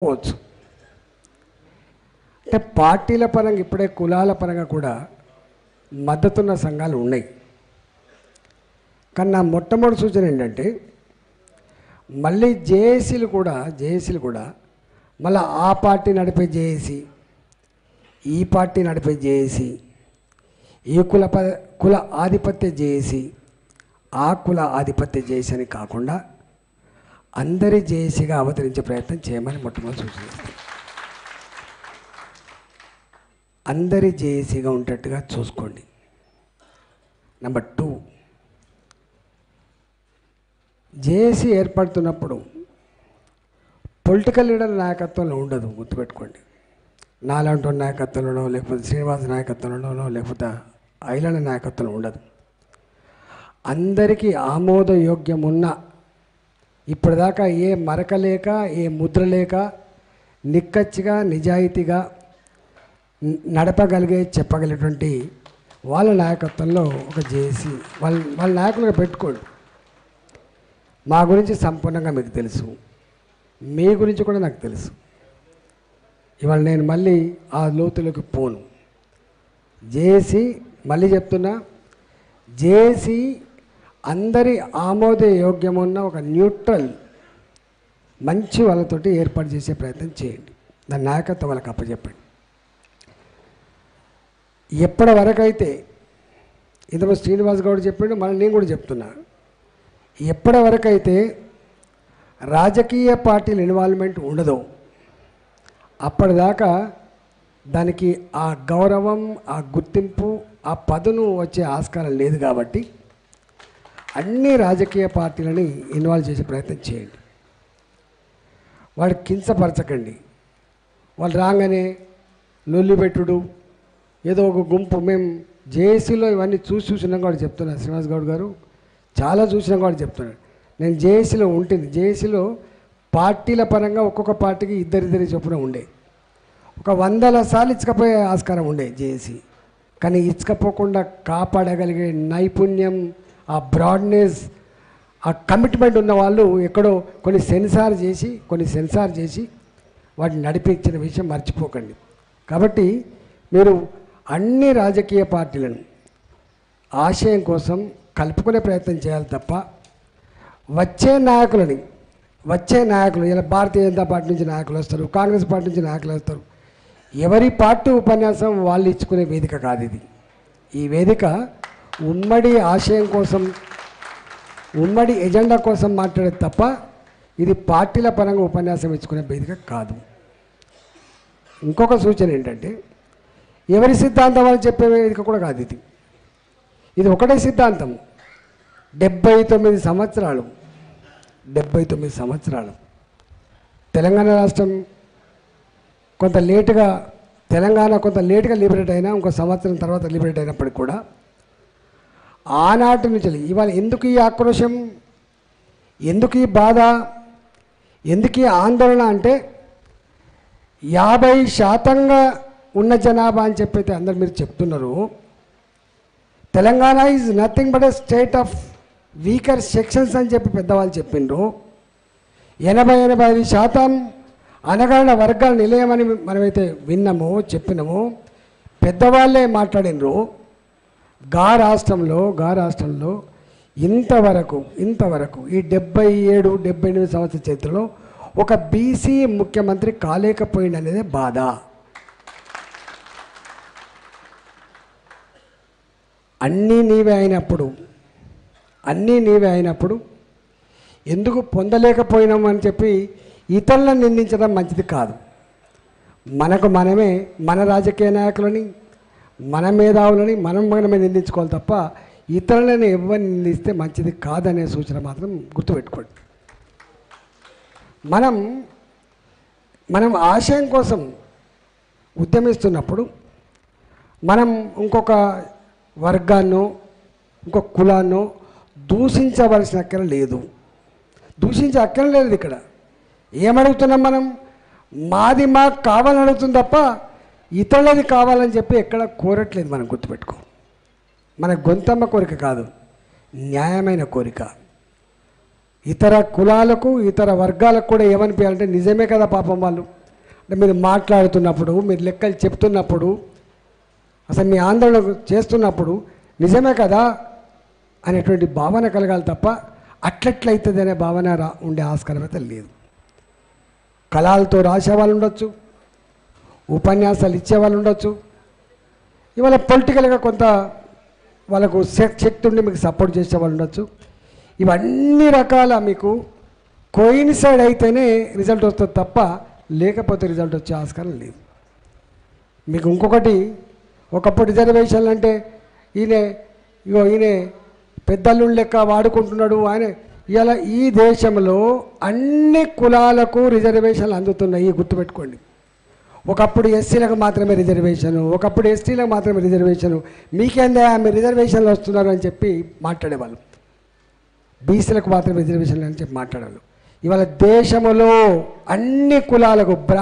పోవచ్చు. అంటే పార్టీల పరంగా ఇప్పుడే కులాల పరంగా కూడా మద్దతున్న సంఘాలు ఉన్నాయి. కానీ నా మొట్టమొదటి సూచన ఏంటంటే మళ్ళీ జేఏసీలు కూడా మళ్ళీ ఆ పార్టీ నడిపే జేఏసీ, ఈ పార్టీ నడిపే జేఏసీ, ఈ కుల ఆధిపత్య జేఏసీ, ఆ కుల ఆధిపత్య జేఏసీ అని కాకుండా అందరి జేఏసీగా అవతరించే ప్రయత్నం చేయమని మొట్టమొదటి సూచన చేస్తాను. అందరి జేఏసీగా ఉండేట్టుగా చూసుకోండి. నెంబర్ 2, జేఏసీ ఏర్పడుతున్నప్పుడు పొలిటికల్ లీడర్ నాయకత్వంలో ఉండదు, గుర్తుపెట్టుకోండి. నాలాంటి నాయకత్వంలోనో, లేకపోతే శ్రీనివాస్ నాయకత్వంలోనో, లేకపోతే ఐలాండ్ నాయకత్వంలో ఉండదు. అందరికీ ఆమోదయోగ్యం ఉన్న, ఇప్పటిదాకా ఏ మరక లేక, ఏ ముద్ర లేక, నిక్కచ్చిగా నిజాయితీగా నడపగలిగే చెప్పగలిగేటువంటి వాళ్ళ నాయకత్వంలో ఒక జేఏసీ వాళ్ళ నాయకులుగా పెట్టుకోండి. మా గురించి సంపూర్ణంగా మీకు తెలుసు, మీ గురించి కూడా నాకు తెలుసు. ఇవాళ నేను మళ్ళీ ఆ లోతులోకి పోను. జేఏసీ మళ్ళీ చెప్తున్నా, జేఏసీ అందరి ఆమోదయోగ్యమున్న ఒక న్యూట్రల్ మంచి వాళ్ళతోటి ఏర్పాటు చేసే ప్రయత్నం చేయండి. దాని నాయకత్వం వాళ్ళకి అప్పచెప్పండి. ఎప్పటి వరకైతే ఇంతకు శ్రీనివాస్ గౌడ్ చెప్పిండు, మళ్ళీ నేను కూడా చెప్తున్నా, ఎప్పటి వరకైతే రాజకీయ పార్టీల ఇన్వాల్వ్మెంట్ ఉండదో అప్పటిదాకా దానికి ఆ గౌరవం, ఆ గుర్తింపు, ఆ పదును వచ్చే ఆస్కారం లేదు. కాబట్టి అన్ని రాజకీయ పార్టీలని ఇన్వాల్వ్ చేసే ప్రయత్నం చేయండి. వాడు కించపరచకండి. వాళ్ళు రాగానే లొల్లి పెట్టుడు, ఏదో ఒక గుంపు. మేము జేఏసీలో ఇవన్నీ చూసినాం కూడా చెప్తున్నా, శ్రీనివాస్ గౌడ్ గారు చాలా చూసినాం కూడా చెప్తున్నాడు. నేను జేఏసీలో ఉంటుంది. జేఏసీలో పార్టీల పరంగా ఒక్కొక్క పార్టీకి ఇద్దరిద్దరి చొప్పున ఉండే, ఒక 100 సార్లు ఇచ్చకపోయే ఆస్కారం ఉండే జేఏసీ. కానీ ఇచ్చకపోకుండా కాపాడగలిగే నైపుణ్యం, ఆ బ్రాడ్నెస్, ఆ కమిట్మెంట్ ఉన్న వాళ్ళు ఎక్కడో కొన్ని సెన్సార్ చేసి వాటిని నడిపించిన విషయం మర్చిపోకండి. కాబట్టి మీరు అన్ని రాజకీయ పార్టీలను ఆశయం కోసం కలుపుకునే ప్రయత్నం చేయాలి తప్ప వచ్చే నాయకులు ఇలా భారతీయ జనతా పార్టీ నుంచి నాయకులు వస్తారు, కాంగ్రెస్ పార్టీ నుంచి నాయకులు వస్తారు. ఎవరి పార్టీ ఉపన్యాసం వాళ్ళు ఇచ్చుకునే వేదిక కాదు ఇది. ఈ వేదిక ఉమ్మడి ఆశయం కోసం, ఉమ్మడి ఎజెండా కోసం మాట్లాడేది తప్ప ఇది పార్టీల పరంగా ఉపన్యాసం ఇచ్చుకునే వేదిక కాదు. ఇంకొక సూచన ఏంటంటే, ఎవరి సిద్ధాంతం వాళ్ళు చెప్పే వేదిక కూడా కాదు ఇది. ఇది ఒకటే సిద్ధాంతం. 79 సంవత్సరాలు తెలంగాణ రాష్ట్రం కొంత లేటుగా లిబరేట్ అయినా, ఇంకో సంవత్సరం తర్వాత లిబరేట్ అయినప్పటికి కూడా ఆనాటి నుంచి ఇవాళ ఎందుకు ఈ ఆక్రోశం, ఎందుకు ఈ బాధ, ఎందుకు ఈ ఆందోళన అంటే 50% ఉన్న జనాభా అని చెప్పైతే అందరు మీరు చెప్తున్నారు. Telangana is nothing but a state of weaker sections అని చెప్పి పెద్దవాళ్ళు చెప్పిండ్రు. 80-85% అనగారిన వర్గాల నిలయమని మనమైతే విన్నామో, చెప్పినామో, పెద్దవాళ్ళే మాట్లాడినరు. గా రాష్ట్రంలో ఇంతవరకు ఈ 77-78 సంవత్సరాల చరిత్రలో ఒక బీసీ ముఖ్యమంత్రి కాలేకపోయింది అనేది బాధ. అన్నీ నీవే అయినప్పుడు ఎందుకు పొందలేకపోయినాం అని చెప్పి ఇతరులను నిందించడం మంచిది కాదు. మనకు మనమే మన రాజకీయ నాయకులని, మన మేధావులని మనమే నిందించుకోవాలి తప్ప ఇతరులను ఎవరిని నిందిస్తే మంచిది కాదనే సూచన మాత్రం గుర్తుపెట్టుకోండి. మనం ఆశయం కోసం ఉద్యమిస్తున్నప్పుడు మనం ఇంకొక వర్గాన్నో, ఇంకొక కులాన్నో దూషించవలసిన అక్కర లేదు. దూషించే అక్కర లేదు. ఇక్కడ ఏమడుగుతున్నాం మనం? మాది మాకు కావాలని అడుగుతుంది తప్ప ఇతరులది కావాలని చెప్పి ఎక్కడ కోరట్లేదు. మనం గుర్తుపెట్టుకో, మన గొంతమ్మ కోరిక కాదు, న్యాయమైన కోరిక. ఇతర కులాలకు ఇతర వర్గాలకు కూడా ఏమనిపించాలంటే నిజమే కదా పాపం వాళ్ళు అంటే మీరు మాట్లాడుతున్నప్పుడు మీరు లెక్కలు చెప్తున్నప్పుడు అసలు మీ ఆందోళన చేస్తున్నప్పుడు నిజమే కదా అనేటువంటి భావన కలగాలి తప్ప అట్లట్లయితుంది అనే భావన ఉండే ఆస్కారం అయితే లేదు. కళాలతో రాసేవాళ్ళు ఉండొచ్చు, ఉపన్యాసాలు ఇచ్చేవాళ్ళు ఉండొచ్చు, ఇవాళ పొలిటికల్గా కొంత వాళ్ళకు శక్తి ఉండి మీకు సపోర్ట్ చేసేవాళ్ళు ఉండొచ్చు. ఇవన్నీ రకాల మీకు కోయిన్సైడ్ అయితేనే రిజల్ట్ వస్తుంది తప్ప లేకపోతే రిజల్ట్ వచ్చే ఆస్కారం లేదు. మీకు ఇంకొకటి ఒకప్పుడు రిజర్వేషన్లు అంటే ఈయన పెద్దల్లుళ్ళు లెక్క వాడుకుంటున్నాడు ఆయన. ఇలా ఈ దేశంలో అన్ని కులాలకు రిజర్వేషన్లు అందుతున్నాయి, గుర్తుపెట్టుకోండి. ఒకప్పుడు ఎస్సీలకు మాత్రమే రిజర్వేషను, ఒకప్పుడు ఎస్టీలకు మాత్రమే రిజర్వేషను, మీకేందా మీరు రిజర్వేషన్లు వస్తున్నారు అని చెప్పి మాట్లాడేవాళ్ళు. బీసీలకు మాత్రమే రిజర్వేషన్లు అని చెప్పి మాట్లాడేవాళ్ళు. ఇవాళ దేశంలో అన్ని కులాలకు